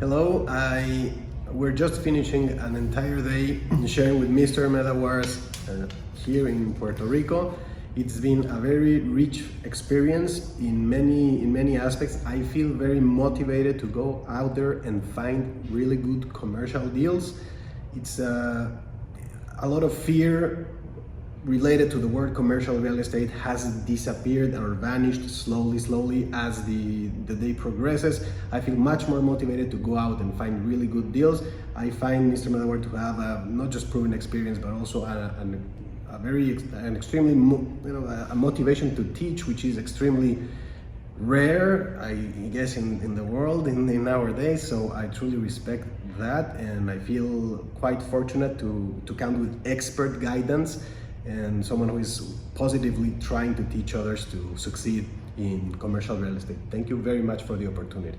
Hello, we're just finishing an entire day sharing with Mr. Medawar here in Puerto Rico. It's been a very rich experience in many aspects. I feel very motivated to go out there and find really good commercial deals. It's a lot of fear related to the word commercial real estate has disappeared or vanished slowly as the day progresses. I feel much more motivated to go out and find really good deals. I find Mr. Medawar to have not just proven experience, but also an extremely a motivation to teach, which is extremely rare, I guess, in the world in nowadays. So I truly respect that, and I feel quite fortunate to come with expert guidance and someone who is positively trying to teach others to succeed in commercial real estate. Thank you very much for the opportunity.